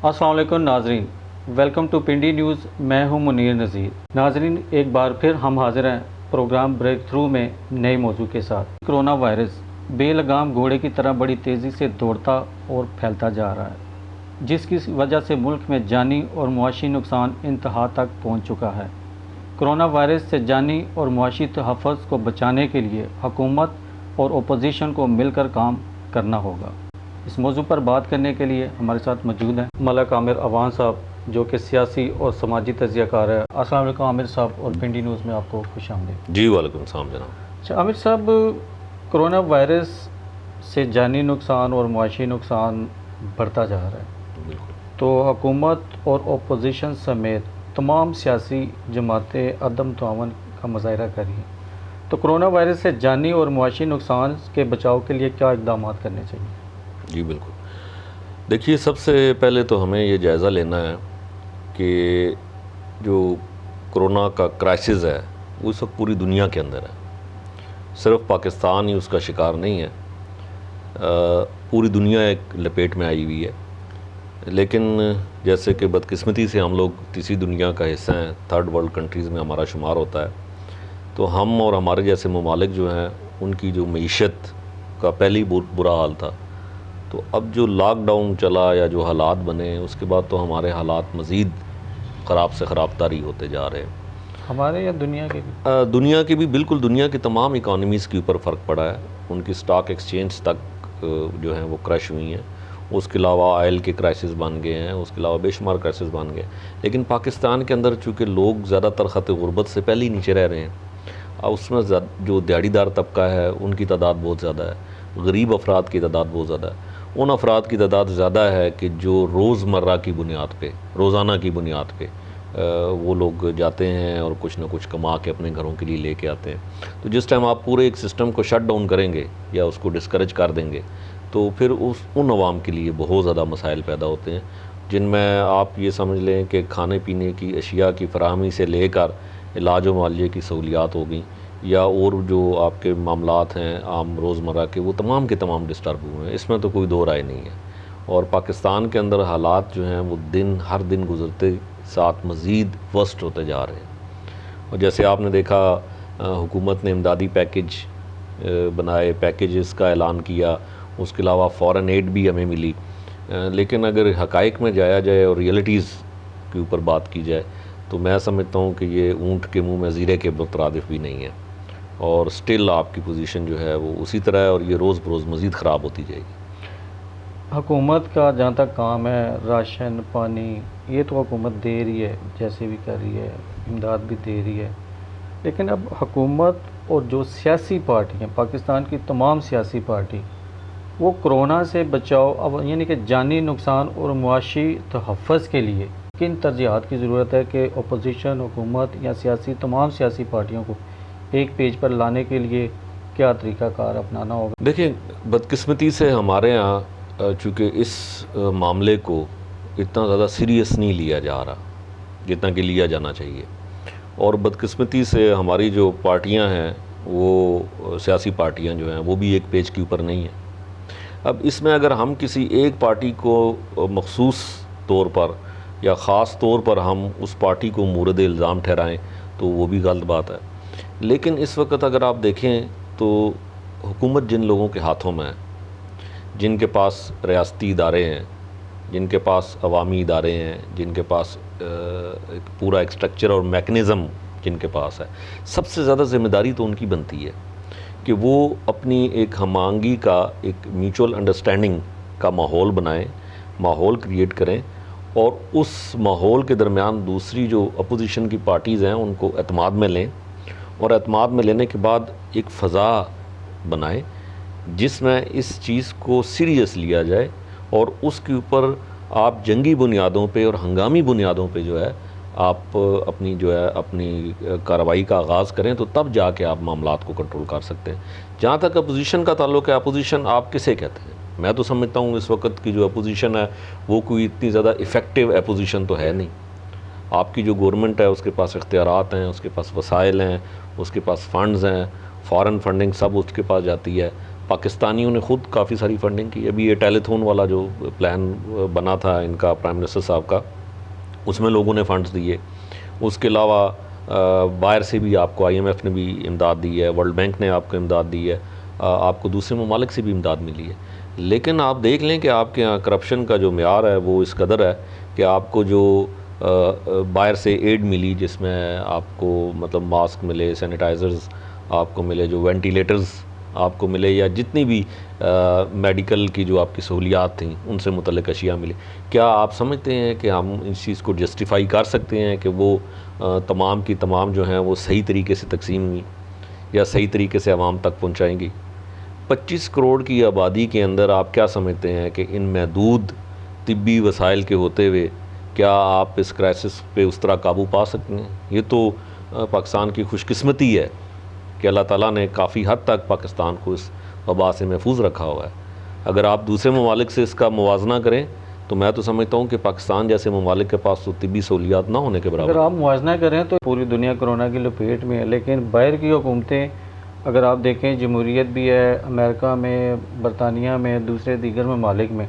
السلام علیکم ناظرین، ویلکم ٹو پنڈی نیوز۔ میں ہوں منیر نذیر۔ ناظرین، ایک بار پھر ہم حاضر ہیں پروگرام بریک تھرو میں نئے موضوع کے ساتھ۔ کرونا وائرس بے لگام گھوڑے کی طرح بڑی تیزی سے دوڑتا اور پھیلتا جا رہا ہے، جس کی وجہ سے ملک میں جانی اور معاشی نقصان انتہا تک پہنچ چکا ہے۔ کرونا وائرس سے جانی اور معاشی تحفظ کو بچانے کے لیے حکومت اور اپوزیشن کو مل کر کام کرنا ہوگا۔ اس موضوع پر بات کرنے کے لیے ہمارے ساتھ موجود ہیں ملک عامر اوان صاحب، جو کہ سیاسی اور سماجی تجزیہ کار ہے۔ السلام علیکم عامر صاحب، اور پنڈی نیوز میں آپ کو خوش آمدید۔ جی وعلیکم السلام جناب۔ اچھا عامر صاحب، کرونا وائرس سے جانی نقصان اور معاشی نقصان بڑھتا جا رہا ہے، بالکل۔ تو حکومت اور اپوزیشن سمیت تمام سیاسی جماعتیں عدم تعاون کا مظاہرہ کر رہی ہیں، تو کرونا وائرس سے جانی اور معاشی نقصان کے بچاؤ کے لیے کیا اقدامات کرنے چاہیے؟ جی بالکل، دیکھیے سب سے پہلے تو ہمیں یہ جائزہ لینا ہے کہ جو کرونا کا کرائسس ہے وہ اس وقت پوری دنیا کے اندر ہے، صرف پاکستان ہی اس کا شکار نہیں ہے، پوری دنیا ایک لپیٹ میں آئی ہوئی ہے۔ لیکن جیسے کہ بدقسمتی سے ہم لوگ تیسری دنیا کا حصہ ہیں، تھرڈ ورلڈ کنٹریز میں ہمارا شمار ہوتا ہے، تو ہم اور ہمارے جیسے ممالک جو ہیں ان کی جو معیشت کا پہلے ہی بہت برا حال تھا، تو اب جو لاک ڈاؤن چلا یا جو حالات بنے اس کے بعد تو ہمارے حالات مزید خراب سے خراب تاری ہوتے جا رہے ہیں۔ ہمارے یا دنیا کے بھی؟ دنیا کی بھی، بالکل دنیا کی تمام اکانومیز کے اوپر فرق پڑا ہے، ان کی سٹاک ایکسچینج تک جو ہیں وہ کرش ہوئی ہیں، اس کے علاوہ آئل کے کرائسس بن گئے ہیں، اس کے علاوہ بے شمار کرائسس بن گئے۔ لیکن پاکستان کے اندر چونکہ لوگ زیادہ تر خط غربت سے پہلے ہی نیچے رہ رہے ہیں، اب اس میں جو دیہڑی دار طبقہ ہے ان کی تعداد بہت زیادہ ہے، غریب افراد کی تعداد بہت زیادہ ہے۔ ان افراد کی تعداد زیادہ ہے کہ جو روزمرہ کی بنیاد پہ، روزانہ کی بنیاد پہ وہ لوگ جاتے ہیں اور کچھ نہ کچھ کما کے اپنے گھروں کے لیے لے کے آتے ہیں۔ تو جس ٹائم آپ پورے ایک سسٹم کو شٹ ڈاؤن کریں گے یا اس کو ڈسکریج کر دیں گے تو پھر ان عوام کے لیے بہت زیادہ مسائل پیدا ہوتے ہیں، جن میں آپ یہ سمجھ لیں کہ کھانے پینے کی اشیاء کی فراہمی سے لے کر علاج و معالجے کی سہولیات ہو گئیں، یا اور جو آپ کے معاملات ہیں عام روزمرہ کے، وہ تمام کے تمام ڈسٹرب ہوئے ہیں، اس میں تو کوئی دو رائے نہیں ہے۔ اور پاکستان کے اندر حالات جو ہیں وہ ہر دن گزرتے ساتھ مزید ورسٹ ہوتے جا رہے ہیں۔ اور جیسے آپ نے دیکھا حکومت نے امدادی پیکج بنائے، پیکیجز کا اعلان کیا، اس کے علاوہ فورن ایڈ بھی ہمیں ملی، لیکن اگر حقائق میں جایا جائے اور ریئلٹیز کے اوپر بات کی جائے تو میں سمجھتا ہوں کہ یہ اونٹ کے منہ میں زیرے کے مترادف بھی نہیں ہے، اور سٹل آپ کی پوزیشن جو ہے وہ اسی طرح ہے، اور یہ روز بروز مزید خراب ہوتی جائے گی۔ حکومت کا جہاں تک کام ہے، راشن پانی یہ تو حکومت دے رہی ہے، جیسے بھی کر رہی ہے، امداد بھی دے رہی ہے، لیکن اب حکومت اور جو سیاسی پارٹی ہیں، پاکستان کی تمام سیاسی پارٹی، وہ کرونا سے بچاؤ، اب یعنی کہ جانی نقصان اور معاشی تحفظ کے لیے کن ترجیحات کی ضرورت ہے کہ اپوزیشن، حکومت یا تمام سیاسی پارٹیوں کو ایک پیج پر لانے کے لیے کیا طریقہ کار اپنانا ہوگا؟ دیکھیں، بدقسمتی سے ہمارے ہاں چونکہ اس معاملے کو اتنا زیادہ سیریس نہیں لیا جا رہا جتنا کہ لیا جانا چاہیے، اور بدقسمتی سے ہماری جو پارٹیاں ہیں، وہ سیاسی پارٹیاں جو ہیں وہ بھی ایک پیج کے اوپر نہیں ہیں۔ اب اس میں اگر ہم کسی ایک پارٹی کو مخصوص طور پر یا خاص طور پر ہم اس پارٹی کو مورد الزام ٹھہرائیں تو وہ بھی غلط بات ہے۔ لیکن اس وقت اگر آپ دیکھیں تو حکومت جن لوگوں کے ہاتھوں میں ہے، جن کے پاس ریاستی ادارے ہیں، جن کے پاس عوامی ادارے ہیں، جن کے پاس پورا ایک سٹرکچر اور میکنزم جن کے پاس ہے، سب سے زیادہ ذمہ داری تو ان کی بنتی ہے کہ وہ اپنی ایک ہم آہنگی کا، ایک میوچول انڈرسٹینڈنگ کا ماحول بنائیں، ماحول کریٹ کریں، اور اس ماحول کے درمیان دوسری جو اپوزیشن کی پارٹیز ہیں ان کو اعتماد میں لیں، اور اعتماد میں لینے کے بعد ایک فضا بنائیں جس میں اس چیز کو سیریس لیا جائے، اور اس کے اوپر آپ جنگی بنیادوں پہ اور ہنگامی بنیادوں پہ جو ہے آپ اپنی کارروائی کا آغاز کریں، تو تب جا کے آپ معاملات کو کنٹرول کر سکتے ہیں۔ جہاں تک اپوزیشن کا تعلق ہے، اپوزیشن آپ کسے کہتے ہیں؟ میں تو سمجھتا ہوں اس وقت کی جو اپوزیشن ہے وہ کوئی اتنی زیادہ ایفیکٹو اپوزیشن تو ہے نہیں۔ آپ کی جو گورنمنٹ ہے اس کے پاس اختیارات ہیں، اس کے پاس وسائل ہیں، اس کے پاس فنڈز ہیں، فارن فنڈنگ سب اس کے پاس جاتی ہے، پاکستانیوں نے خود کافی ساری فنڈنگ کی. ابھی یہ ٹیلیتھون والا جو پلان بنا تھا ان کا پرائم منسٹر صاحب کا, اس میں لوگوں نے فنڈز دیے. اس کے علاوہ باہر سے بھی آپ کو IMF نے بھی امداد دی ہے, ورلڈ بینک نے آپ کو امداد دی ہے, آپ کو دوسرے ممالک سے بھی امداد ملی ہے. لیکن آپ دیکھ لیں کہ آپ کے یہاں کرپشن کا جو معیار ہے وہ اس قدر ہے کہ آپ کو جو باہر سے ایڈ ملی, جس میں آپ کو مطلب ماسک ملے, سینیٹائزرز آپ کو ملے, جو وینٹیلیٹرز آپ کو ملے, یا جتنی بھی میڈیکل کی جو آپ کی سہولیات تھیں ان سے متعلق اشیاء ملے, کیا آپ سمجھتے ہیں کہ ہم اس چیز کو جسٹیفائی کر سکتے ہیں کہ وہ تمام کی تمام جو ہیں وہ صحیح طریقے سے تقسیم ہوئی یا صحیح طریقے سے عوام تک پہنچائیں گی؟ 25 کروڑ کی آبادی کے اندر آپ کیا سمجھتے ہیں کہ ان محدود طبی وسائل کے ہوتے ہوئے کیا آپ اس کرائسس پہ اس طرح قابو پا سکتے ہیں؟ یہ تو پاکستان کی خوش قسمتی ہے کہ اللہ تعالیٰ نے کافی حد تک پاکستان کو اس وبا سے محفوظ رکھا ہوا ہے. اگر آپ دوسرے ممالک سے اس کا موازنہ کریں تو میں تو سمجھتا ہوں کہ پاکستان جیسے ممالک کے پاس تو طبی سہولیات نہ ہونے کے برابر. اگر آپ موازنہ کریں تو پوری دنیا کرونا کی لپیٹ میں ہے, لیکن باہر کی حکومتیں اگر آپ دیکھیں, جمہوریت بھی ہے امریکہ میں, برطانیہ میں, دوسرے دیگر ممالک میں,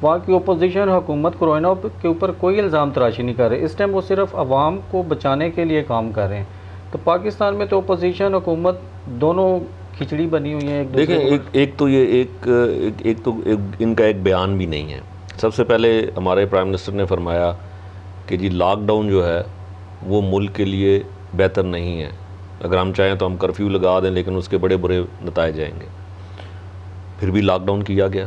وہاں کی اپوزیشن حکومت کورونا کے اوپر کوئی الزام تراشی نہیں کر رہے. اس ٹائم وہ صرف عوام کو بچانے کے لیے کام کر رہے ہیں. تو پاکستان میں تو اپوزیشن حکومت دونوں کھچڑی بنی ہوئی ہیں. دیکھیں, ایک تو یہ ایک تو ان کا ایک بیان بھی نہیں ہے. سب سے پہلے ہمارے پرائم منسٹر نے فرمایا کہ جی لاک ڈاؤن جو ہے وہ ملک کے لیے بہتر نہیں ہے, اگر ہم چاہیں تو ہم کرفیو لگا دیں لیکن اس کے بڑے برے نتائج آئیں گے. پھر بھی لاک ڈاؤن کیا گیا.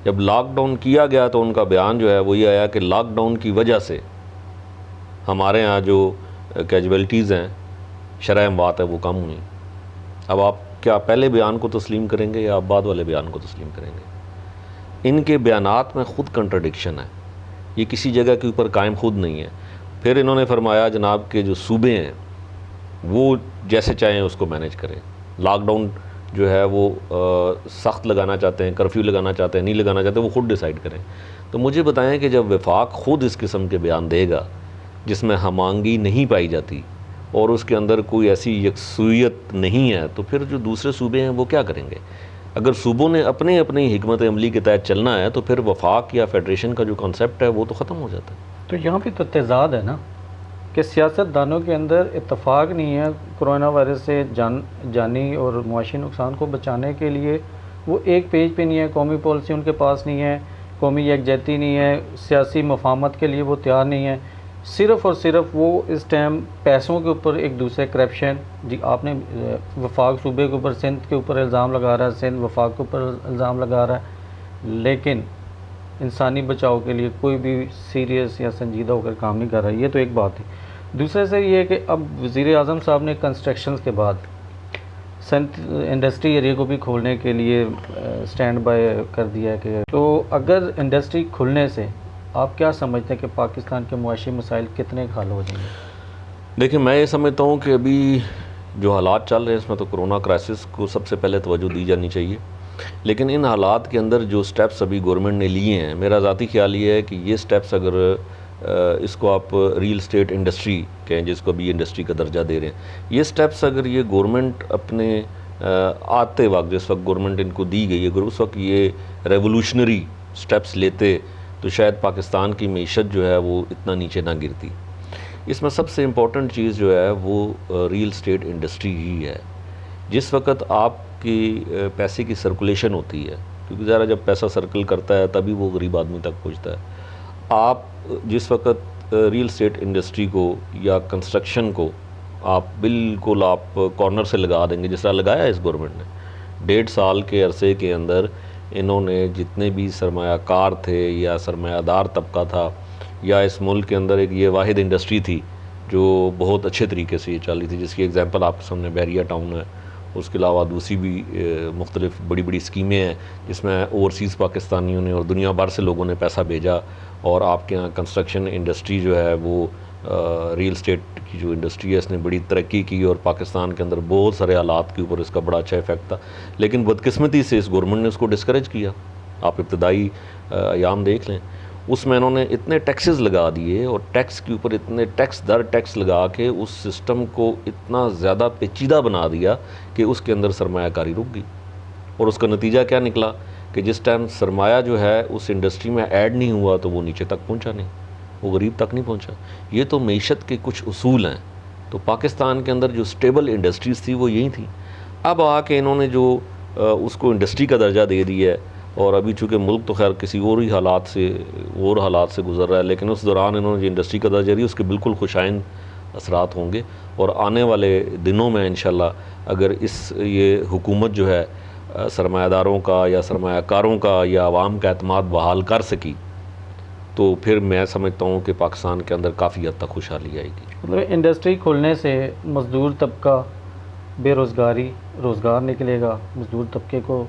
جب لاک ڈاؤن کیا گیا تو ان کا بیان جو ہے وہ یہ آیا کہ لاک ڈاؤن کی وجہ سے ہمارے ہاں جو کیجویلٹیز ہیں, شرح اموات ہے, وہ کم ہوئی. اب آپ کیا پہلے بیان کو تسلیم کریں گے یا آپ بعد والے بیان کو تسلیم کریں گے؟ ان کے بیانات میں خود کنٹرڈکشن ہے, یہ کسی جگہ کے اوپر قائم خود نہیں ہے. پھر انہوں نے فرمایا جناب کہ جو صوبے ہیں وہ جیسے چاہیں اس کو مینیج کریں. لاک ڈاؤن جو ہے وہ سخت لگانا چاہتے ہیں, کرفیو لگانا چاہتے ہیں, نہیں لگانا چاہتے, وہ خود ڈیسائیڈ کریں. تو مجھے بتائیں کہ جب وفاق خود اس قسم کے بیان دے گا جس میں ہم آہنگی نہیں پائی جاتی اور اس کے اندر کوئی ایسی یکسویت نہیں ہے, تو پھر جو دوسرے صوبے ہیں وہ کیا کریں گے؟ اگر صوبوں نے اپنے اپنی حکمت عملی کے تحت چلنا ہے تو پھر وفاق یا فیڈریشن کا جو کانسیپٹ ہے وہ تو ختم ہو جاتا ہے. تو یہاں پہ تو تضاد ہے نا کہ سیاست دانوں کے اندر اتفاق نہیں ہے کرونا وائرس سے جانی اور معاشی نقصان کو بچانے کے لیے. وہ ایک پیج پہ نہیں ہے, قومی پالیسی ان کے پاس نہیں ہے, قومی یکجہتی نہیں ہے, سیاسی مفاہمت کے لیے وہ تیار نہیں ہے. صرف اور صرف وہ اس ٹائم پیسوں کے اوپر ایک دوسرے کرپشن, جی آپ نے وفاق صوبے کے اوپر, سندھ کے اوپر الزام لگا رہا ہے, سندھ وفاق کے اوپر الزام لگا رہا ہے, لیکن انسانی بچاؤ کے لیے کوئی بھی سیریس یا سنجیدہ ہو کر کام نہیں کر رہا ہے. یہ تو ایک بات ہے. دوسرے سے یہ ہے کہ اب وزیر اعظم صاحب نے کنسٹرکشنز کے بعد سنتھ انڈسٹری ایریا کو بھی کھولنے کے لیے سٹینڈ بائی کر دیا ہے. کہ تو اگر انڈسٹری کھلنے سے آپ کیا سمجھتے ہیں کہ پاکستان کے معاشی مسائل کتنے حل ہو جائیں گے؟ دیکھیں, میں یہ سمجھتا ہوں کہ ابھی جو حالات چل رہے ہیں اس میں تو کرونا کرائسس کو سب سے پہلے توجہ دی جانی چاہیے. لیکن ان حالات کے اندر جو سٹیپس ابھی گورنمنٹ نے لیے ہیں, میرا ذاتی خیال یہ ہے کہ یہ سٹیپس اگر اس کو آپ ریل اسٹیٹ انڈسٹری کہیں جس کو ابھی انڈسٹری کا درجہ دے رہے ہیں, یہ سٹیپس اگر یہ گورنمنٹ اپنے آتے وقت, جس وقت گورنمنٹ ان کو دی گئی اگر اس وقت یہ ریولوشنری سٹیپس لیتے تو شاید پاکستان کی معیشت جو ہے وہ اتنا نیچے نہ گرتی. اس میں سب سے امپورٹنٹ چیز جو ہے وہ ریل اسٹیٹ انڈسٹری ہی ہے. جس وقت آپ کی پیسے کی سرکولیشن ہوتی ہے, کیونکہ ذرا جب پیسہ سرکل کرتا ہے تبھی وہ غریب آدمی تک پہنچتا ہے. آپ جس وقت ریل اسٹیٹ انڈسٹری کو یا کنسٹرکشن کو آپ بالکل آپ کارنر سے لگا دیں گے, جس طرح لگایا ہے اس گورنمنٹ نے 1.5 سال کے عرصے کے اندر, انہوں نے جتنے بھی سرمایہ کار تھے یا سرمایہ دار طبقہ تھا یا اس ملک کے اندر ایک یہ واحد انڈسٹری تھی جو بہت اچھے طریقے سے یہ چل رہی تھی, جس کی ایگزامپل آپ کے سامنے بحریہ ٹاؤن ہے, اس کے علاوہ دوسری بھی مختلف بڑی بڑی اسکیمیں ہیں جس میں اوورسیز پاکستانیوں نے اور دنیا بھر سے لوگوں نے پیسہ بھیجا, اور آپ کے یہاں کنسٹرکشن انڈسٹری جو ہے وہ ریل اسٹیٹ کی جو انڈسٹری ہے اس نے بڑی ترقی کی, اور پاکستان کے اندر بہت سارے حالات کے اوپر اس کا بڑا اچھا افیکٹ تھا. لیکن بدقسمتی سے اس گورنمنٹ نے اس کو ڈسکریج کیا. آپ ابتدائی ایام دیکھ لیں, اس میں انہوں نے اتنے ٹیکسز لگا دیے اور ٹیکس کے اوپر اتنے ٹیکس در ٹیکس لگا کے اس سسٹم کو اتنا زیادہ پیچیدہ بنا دیا کہ اس کے اندر سرمایہ کاری رک گئی. اور اس کا نتیجہ کیا نکلا کہ جس ٹائم سرمایہ جو ہے اس انڈسٹری میں ایڈ نہیں ہوا تو وہ نیچے تک پہنچا نہیں، وہ غریب تک نہیں پہنچا۔ یہ تو معیشت کے کچھ اصول ہیں۔ تو پاکستان کے اندر جو سٹیبل انڈسٹریز تھی وہ یہی تھیں۔ اب آ کے انہوں نے جو اس کو انڈسٹری کا درجہ دے دیا ہے، اور ابھی چونکہ ملک تو خیر کسی اور ہی حالات سے گزر رہا ہے، لیکن اس دوران انہوں نے جو انڈسٹری کا درجہ دیا اس کے بالکل خوشائند اثرات ہوں گے، اور آنے والے دنوں میں انشاءاللہ اگر یہ حکومت جو ہے سرمایہ داروں کا یا سرمایہ کاروں کا یا عوام کا اعتماد بحال کر سکی تو پھر میں سمجھتا ہوں کہ پاکستان کے اندر کافی حد تک خوشحالی آئے گی۔ مطلب انڈسٹری کھولنے سے مزدور طبقہ روزگار نکلے گا، مزدور طبقے کو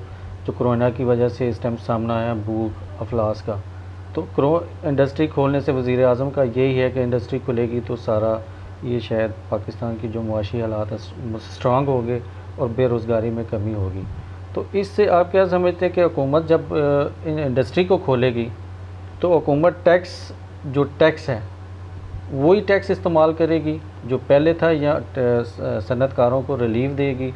جو کرونا کی وجہ سے اس ٹائم سامنا ہے بھوک افلاس کا، تو انڈسٹری کھولنے سے وزیر اعظم کا یہی ہے کہ انڈسٹری کھلے گی تو سارا یہ شاید پاکستان کی جو معاشی حالات ہیں اسٹرانگ ہو گئے اور بے روزگاری میں کمی ہوگی۔ تو اس سے آپ کیا سمجھتے ہیں کہ حکومت جب انڈسٹری کو کھولے گی تو حکومت ٹیکس ہے وہی ٹیکس استعمال کرے گی جو پہلے تھا، یا صنعت کاروں کو ریلیف دے گی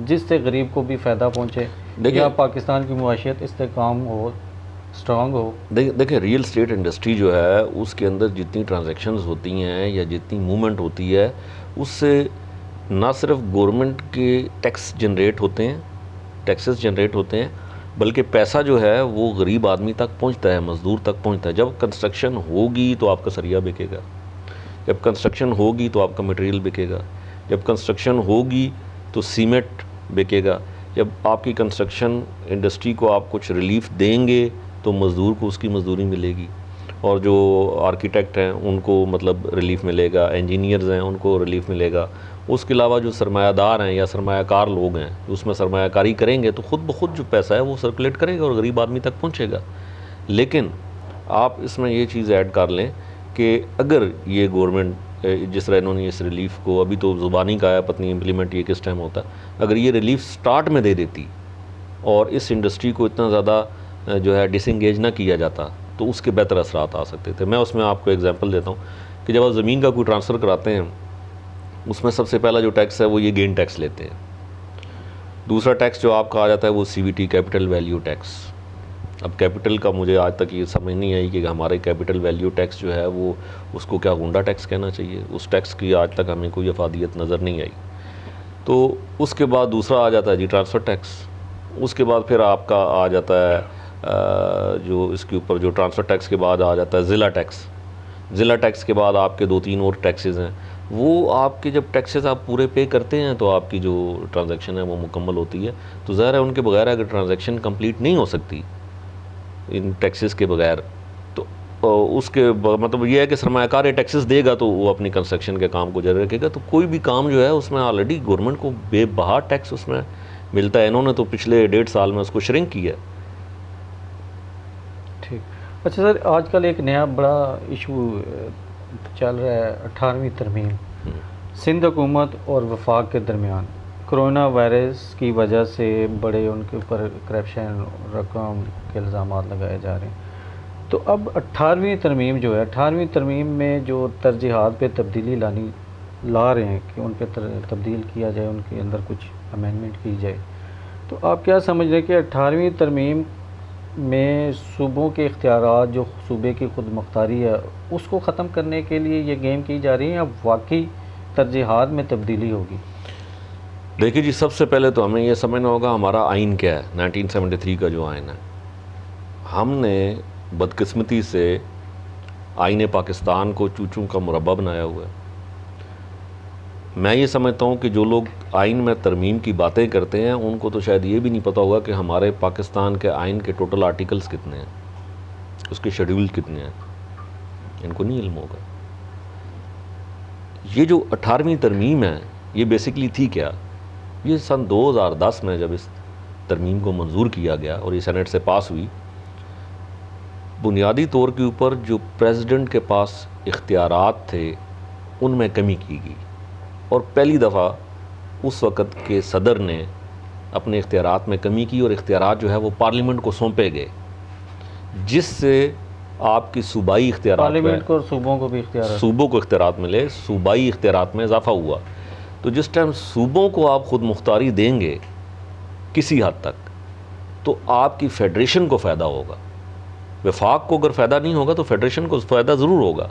جس سے غریب کو بھی فائدہ پہنچے، یا پاکستان کی معاشیت استحکام ہو، اسٹرانگ ہو؟ دیکھیں ریئل اسٹیٹ انڈسٹری جو ہے اس کے اندر جتنی ٹرانزیکشنز ہوتی ہیں یا جتنی موومنٹ ہوتی ہے اس سے نہ صرف گورنمنٹ کے ٹیکسز جنریٹ ہوتے ہیں بلکہ پیسہ جو ہے وہ غریب آدمی تک پہنچتا ہے، مزدور تک پہنچتا ہے۔ جب کنسٹرکشن ہوگی تو آپ کا سریا بکے گا، جب کنسٹرکشن ہوگی تو آپ کا مٹیریل بکے گا، جب کنسٹرکشن ہوگی تو سیمنٹ بکے گا، جب آپ کی کنسٹرکشن انڈسٹری کو آپ کچھ ریلیف دیں گے تو مزدور کو اس کی مزدوری ملے گی، اور جو آرکیٹیکٹ ہیں ان کو مطلب ریلیف ملے گا، انجینئرز ہیں ان کو ریلیف ملے گا۔ اس کے علاوہ جو سرمایہ دار ہیں یا سرمایہ کار لوگ ہیں جو اس میں سرمایہ کاری کریں گے تو خود بخود جو پیسہ ہے وہ سرکولیٹ کرے گا اور غریب آدمی تک پہنچے گا۔ لیکن آپ اس میں یہ چیز ایڈ کر لیں کہ اگر یہ گورنمنٹ جس طرح انہوں نے اس ریلیف کو ابھی تو زبانی کا ہے، پتہ نہیں امپلیمنٹ یہ کس ٹائم ہوتا ہے، اگر یہ ریلیف سٹارٹ میں دے دیتی اور اس انڈسٹری کو اتنا زیادہ جو ہے ڈس انگیج نہ کیا جاتا تو اس کے بہتر اثرات آ سکتے تھے۔ میں اس میں آپ کو ایگزامپل دیتا ہوں کہ جب آپ زمین کا کوئی ٹرانسفر کراتے ہیں اس میں سب سے پہلا جو ٹیکس ہے وہ یہ گین ٹیکس لیتے ہیں۔ دوسرا ٹیکس جو آپ کا آ جاتا ہے وہ C V T, capital value tax. اب کیپٹل کا مجھے آج تک یہ سمجھ نہیں آئی کہ ہمارے کیپٹل ویلیو ٹیکس جو ہے وہ اس کو کیا گنڈا ٹیکس کہنا چاہیے، اس ٹیکس کی آج تک ہمیں کوئی افادیت نظر نہیں آئی۔ تو اس کے بعد دوسرا آ جاتا ہے جی ٹرانسفر ٹیکس، اس کے بعد پھر آپ کا آ جاتا ہے جو اس کے اوپر جو ٹرانسفر ٹیکس کے بعد آ جاتا ہے ضلع ٹیکس۔ ضلع ٹیکس کے بعد آپ کے 2-3 اور ٹیکسز ہیں، وہ آپ کے جب ٹیکسز آپ پورے پے کرتے ہیں تو آپ کی جو ٹرانزیکشن ہے وہ مکمل ہوتی ہے۔ تو ظاہر ہے ان کے بغیر اگر ٹرانزیکشن کمپلیٹ نہیں ہو سکتی ان ٹیکسز کے بغیر، تو اس کے مطلب یہ ہے کہ سرمایہ کار ٹیکسز دے گا تو وہ اپنی کنسٹرکشن کے کام کو جاری رکھے گا۔ تو کوئی بھی کام جو ہے اس میں آلریڈی گورنمنٹ کو بے بہا ٹیکس اس میں ملتا ہے۔ انہوں نے تو پچھلے 1.5 سال میں اس کو شرنک کیا ہے۔ ٹھیک، اچھا سر، آج کل ایک نیا بڑا ایشو چل رہا ہے 18ویں ترمیم سندھ حکومت اور وفاق کے درمیان۔ کرونا وائرس کی وجہ سے بڑے ان کے اوپر کرپشن رقم کے الزامات لگائے جا رہے ہیں، تو اب 18ویں ترمیم جو ہے، 18ویں ترمیم میں جو ترجیحات پہ تبدیلی لا رہے ہیں کہ ان پہ تبدیل کیا جائے، ان کے اندر کچھ امینڈمنٹ کی جائے، تو آپ کیا سمجھ رہے ہیں کہ 18ویں ترمیم میں صوبوں کے اختیارات، جو صوبے کی خود مختاری ہے، اس کو ختم کرنے کے لیے یہ گیم کی جا رہی ہے یا واقعی ترجیحات میں تبدیلی ہوگی؟ دیکھیے جی، سب سے پہلے تو ہمیں یہ سمجھنا ہوگا ہمارا آئین کیا ہے۔ 1973 کا جو آئین ہے، ہم نے بدقسمتی سے آئین پاکستان کو چوچوں کا مربع بنایا ہوا ہے۔ میں یہ سمجھتا ہوں کہ جو لوگ آئین میں ترمیم کی باتیں کرتے ہیں ان کو تو شاید یہ بھی نہیں پتہ ہوگا کہ ہمارے پاکستان کے آئین کے ٹوٹل آرٹیکلز کتنے ہیں، اس کے شیڈول کتنے ہیں، ان کو نہیں علم ہوگا۔ یہ جو 18ویں ترمیم ہے یہ بیسکلی تھی کیا؟ یہ سن 2010 میں جب اس ترمیم کو منظور کیا گیا اور یہ سینٹ سے پاس ہوئی، بنیادی طور کے اوپر جو پریزیڈنٹ کے پاس اختیارات تھے ان میں کمی کی گئی، اور پہلی دفعہ اس وقت کے صدر نے اپنے اختیارات میں کمی کی اور اختیارات جو ہے وہ پارلیمنٹ کو سونپے گئے، جس سے آپ کی صوبائی اختیارات پارلیمنٹ کو اور صوبوں کو بھی اختیارات ملے، صوبائی اختیارات میں اضافہ ہوا۔ تو جس ٹائم صوبوں کو آپ خود مختاری دیں گے کسی حد تک، تو آپ کی فیڈریشن کو فائدہ ہوگا. وفاق کو اگر فائدہ نہیں ہوگا تو فیڈریشن کو فائدہ ضرور ہوگا.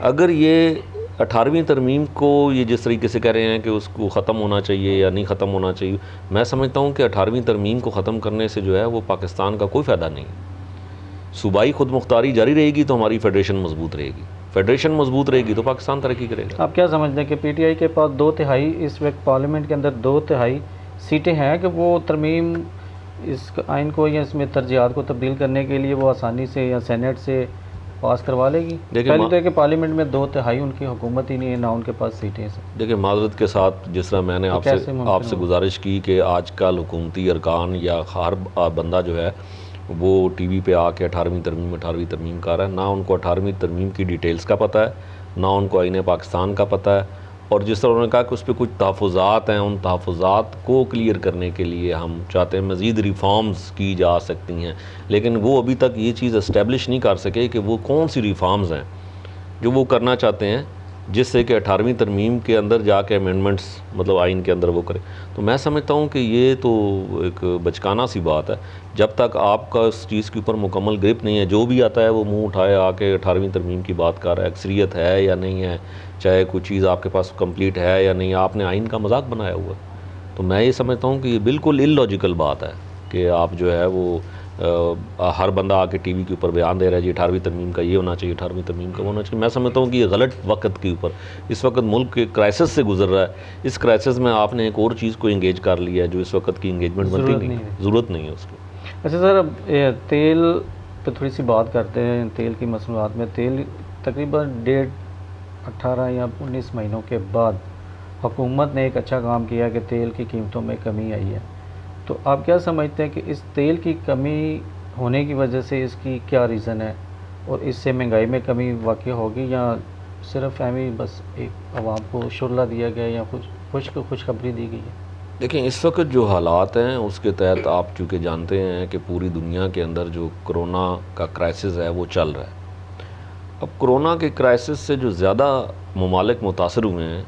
اگر یہ 18ویں ترمیم کو یہ جس طریقے سے کہہ رہے ہیں کہ اس کو ختم ہونا چاہیے یا نہیں ختم ہونا چاہیے، میں سمجھتا ہوں کہ 18ویں ترمیم کو ختم کرنے سے جو ہے وہ پاکستان کا کوئی فائدہ نہیں. صوبائی خود مختاری جاری رہے گی تو ہماری فیڈریشن مضبوط رہے گی، فیڈریشن مضبوط رہے گی تو پاکستان ترقی کرے گا. آپ کیا سمجھتے ہیں کہ پی ٹی آئی کے پاس 2/3 اس وقت پارلیمنٹ کے اندر 2/3 سیٹیں ہیں کہ وہ ترمیم اس آئین کو یا اس میں ترجیحات کو تبدیل کرنے کے لیے وہ آسانی سے یا سینیٹ سے پاس کروا لے گی؟ پہلے تو ہے کہ پارلیمنٹ میں 2/3 ان کی حکومت ہی نہیں ہے، نہ ان کے پاس سیٹیں ہیں. دیکھیں معذرت کے ساتھ جس طرح میں نے آپ سے گزارش کی کہ آج کل حکومتی ارکان یا ہر بندہ جو ہے وہ ٹی وی پہ آ کے 18ویں ترمیم کر رہا ہے، نہ ان کو 18ویں ترمیم کی ڈیٹیلز کا پتہ ہے، نہ ان کو آئین پاکستان کا پتہ ہے. اور جس طرح انہوں نے کہا کہ اس پہ کچھ تحفظات ہیں، ان تحفظات کو کلیئر کرنے کے لیے ہم چاہتے ہیں مزید ریفارمز کی جا سکتی ہیں، لیکن وہ ابھی تک یہ چیز اسٹیبلش نہیں کر سکے کہ وہ کون سی ریفارمز ہیں جو وہ کرنا چاہتے ہیں جس سے کہ 18ویں ترمیم کے اندر جا کے امینڈمنٹس مطلب آئین کے اندر وہ کرے. تو میں سمجھتا ہوں کہ یہ تو ایک بچکانہ سی بات ہے. جب تک آپ کا اس چیز کے اوپر مکمل گرپ نہیں ہے، جو بھی آتا ہے وہ منہ اٹھائے آ کے 18ویں ترمیم کی بات کر رہا ہے، اکثریت ہے یا نہیں ہے، چاہے کوئی چیز آپ کے پاس کمپلیٹ ہے یا نہیں، آپ نے آئین کا مذاق بنایا ہوا ہے. تو میں یہ سمجھتا ہوں کہ یہ بالکل اللاجیکل بات ہے کہ آپ جو ہے وہ ہر بندہ آ کے ٹی وی کے اوپر بیان دے رہا ہے جی 18ویں ترمیم کا یہ ہونا چاہیے، 18ویں ترمیم کا ہونا چاہیے. میں سمجھتا ہوں کہ یہ غلط وقت کے اوپر، اس وقت ملک کے کرائسس سے گزر رہا ہے. اس کرائسس میں آپ نے ایک اور چیز کو انگیج کر لیا ہے جو اس وقت کی انگیجمنٹ بنتی نہیں ہے، ضرورت نہیں ہے اس کی. اچھا سر، اب تیل پہ تھوڑی سی بات کرتے ہیں. تیل کی مصنوعات میں تیل تقریباً 18 یا 19 مہینوں کے بعد حکومت نے ایک اچھا کام کیا کہ تیل کی قیمتوں میں کمی آئی ہے. تو آپ کیا سمجھتے ہیں کہ اس تیل کی کمی ہونے کی وجہ سے اس کی کیا ریزن ہے، اور اس سے مہنگائی میں کمی واقع ہوگی یا صرف اہمی بس ایک عوام کو شرلا دیا گیا یا کچھ خوشخبری دی گئی ہے؟ دیکھیں اس وقت جو حالات ہیں اس کے تحت آپ چونکہ جانتے ہیں کہ پوری دنیا کے اندر جو کرونا کا کرائسس ہے وہ چل رہا ہے. اب کرونا کے کرائسس سے جو زیادہ ممالک متاثر ہوئے ہیں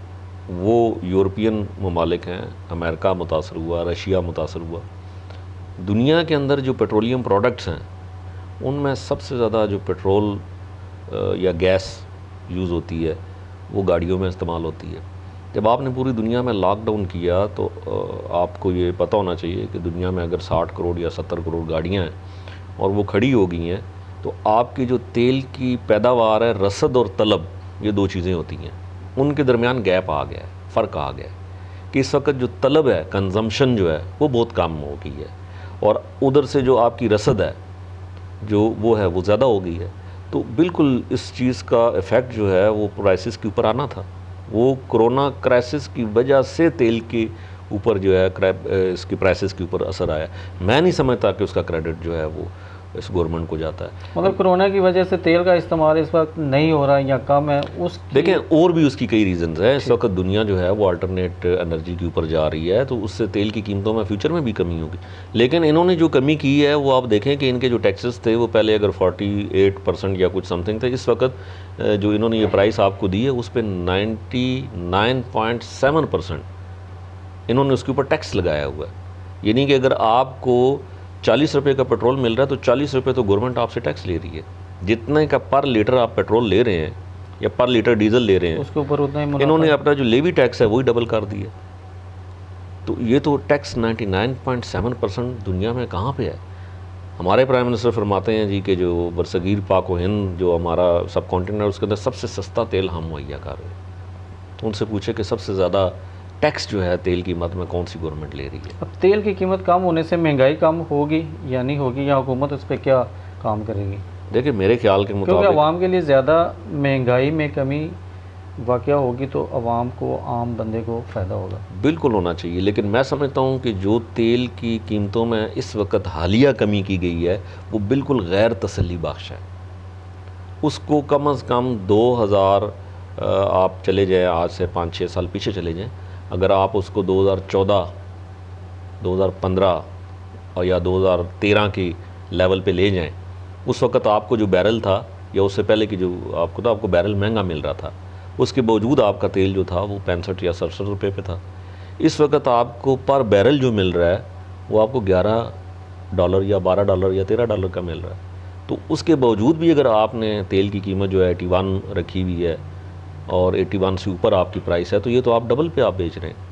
وہ یورپین ممالک ہیں، امریکہ متاثر ہوا، رشیا متاثر ہوا. دنیا کے اندر جو پیٹرولیم پروڈکٹس ہیں ان میں سب سے زیادہ جو پیٹرول یا گیس یوز ہوتی ہے وہ گاڑیوں میں استعمال ہوتی ہے. جب آپ نے پوری دنیا میں لاک ڈاؤن کیا تو آپ کو یہ پتہ ہونا چاہیے کہ دنیا میں اگر 60 کروڑ یا 70 کروڑ گاڑیاں ہیں اور وہ کھڑی ہو گئی ہیں تو آپ کی جو تیل کی پیداوار ہے، رسد اور طلب، یہ دو چیزیں ہوتی ہیں، ان کے درمیان گیپ آ گیا ہے، فرق آ گیا ہے کہ اس وقت جو طلب ہے، کنزمپشن جو ہے وہ بہت کم ہو گئی ہے، اور ادھر سے جو آپ کی رسد ہے جو وہ ہے وہ زیادہ ہو گئی ہے. تو بالکل اس چیز کا ایفیکٹ جو ہے وہ پرائسز کے اوپر آنا تھا. وہ کرونا کرائسس کی وجہ سے تیل کے اوپر جو ہے اس کی پرائسز کے اوپر اثر آیا. میں نہیں سمجھتا کہ اس کا کریڈٹ جو ہے وہ اس گورنمنٹ کو جاتا ہے. مطلب کرونا کی وجہ سے تیل کا استعمال اس وقت نہیں ہو رہا یا کم ہے، دیکھیں اور بھی اس کی کئی ریزنز ہیں. اس وقت دنیا جو ہے وہ الٹرنیٹ انرجی کے اوپر جا رہی ہے تو اس سے تیل کی قیمتوں میں فیوچر میں بھی کمی ہوگی. لیکن انہوں نے جو کمی کی ہے وہ آپ دیکھیں کہ ان کے جو ٹیکسز تھے وہ پہلے اگر 48% یا کچھ سم تھنگ تھے، اس وقت جو انہوں نے یہ پرائس آپ کو دی ہے اس پہ 99.7% انہوں نے اس کے اوپر ٹیکس لگایا ہوا ہے. یعنی کہ اگر آپ کو 40 روپے کا پیٹرول مل رہا ہے تو 40 روپے تو گورنمنٹ آپ سے ٹیکس لے رہی ہے. جتنے کا پر لیٹر آپ پیٹرول لے رہے ہیں یا پر لیٹر ڈیزل لے رہے ہیں اس کے اوپر اتنا ہی انہوں نے اپنا جو لیوی ٹیکس ہے وہی ڈبل کر دیا. تو یہ تو ٹیکس 99.7% دنیا میں کہاں پہ ہے؟ ہمارے پرائم منسٹر فرماتے ہیں جی کہ جو برصغیر پاک و ہند جو ہمارا سب کانٹیننٹ ہے اس کے اندر سب سے سستا تیل ہم مہیا کر رہے ہیں. تو ان سے پوچھے کہ سب سے زیادہ ٹیکس جو ہے تیل کی قیمت میں کون سی گورنمنٹ لے رہی ہے؟ اب تیل کی قیمت کم ہونے سے مہنگائی کم ہوگی یا نہیں ہوگی، یا حکومت اس پہ کیا کام کرے گی؟ دیکھیں میرے خیال کے مطابق کیونکہ عوام کے لیے زیادہ مہنگائی میں کمی واقع ہوگی تو عوام کو، عام بندے کو فائدہ ہوگا. بالکل ہونا چاہیے، لیکن میں سمجھتا ہوں کہ جو تیل کی قیمتوں میں اس وقت حالیہ کمی کی گئی ہے وہ بالکل غیر تسلی بخش ہے. اس کو کم از کم 2000 آپ چلے جائیں، آج سے 5-6 سال پیچھے چلے جائیں، اگر آپ اس کو 2014 2015 اور یا 2013 کی لیول پہ لے جائیں، اس وقت آپ کو جو بیرل تھا یا اس سے پہلے کی جو آپ کو بیرل مہنگا مل رہا تھا، اس کے باوجود آپ کا تیل جو تھا وہ 65 یا 67 روپے پہ تھا. اس وقت آپ کو پر بیرل جو مل رہا ہے وہ آپ کو ڈالر یا $12 یا $13 کا مل رہا ہے. تو اس کے باوجود بھی اگر آپ نے تیل کی قیمت جو ہے 81 رکھی ہوئی ہے اور 81 سے اوپر آپ کی پرائس ہے، تو یہ تو آپ ڈبل پہ آپ بیچ رہے ہیں.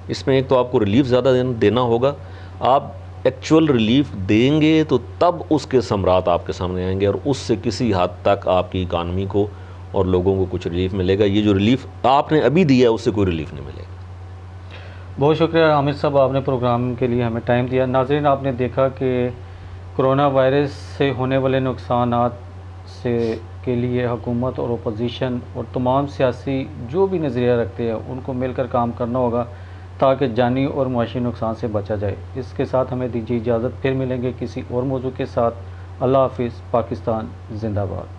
اس میں ایک تو آپ کو ریلیف زیادہ دینا ہوگا. آپ ایکچول ریلیف دیں گے تو تب اس کے ثمرات آپ کے سامنے آئیں گے، اور اس سے کسی حد تک آپ کی اکانومی کو اور لوگوں کو کچھ ریلیف ملے گا. یہ جو ریلیف آپ نے ابھی دیا ہے اس سے کوئی ریلیف نہیں ملے گا. بہت شکریہ عامر صاحب، آپ نے پروگرام کے لیے ہمیں ٹائم دیا. ناظرین، آپ نے دیکھا کہ کرونا وائرس سے ہونے والے نقصانات کے لیے حکومت اور اپوزیشن اور تمام سیاسی جو بھی نظریہ رکھتے ہیں ان کو مل کر کام کرنا ہوگا تاکہ جانی اور معاشی نقصان سے بچا جائے. اس کے ساتھ ہمیں دیجیے اجازت، پھر ملیں گے کسی اور موضوع کے ساتھ. اللہ حافظ. پاکستان زندہ باد.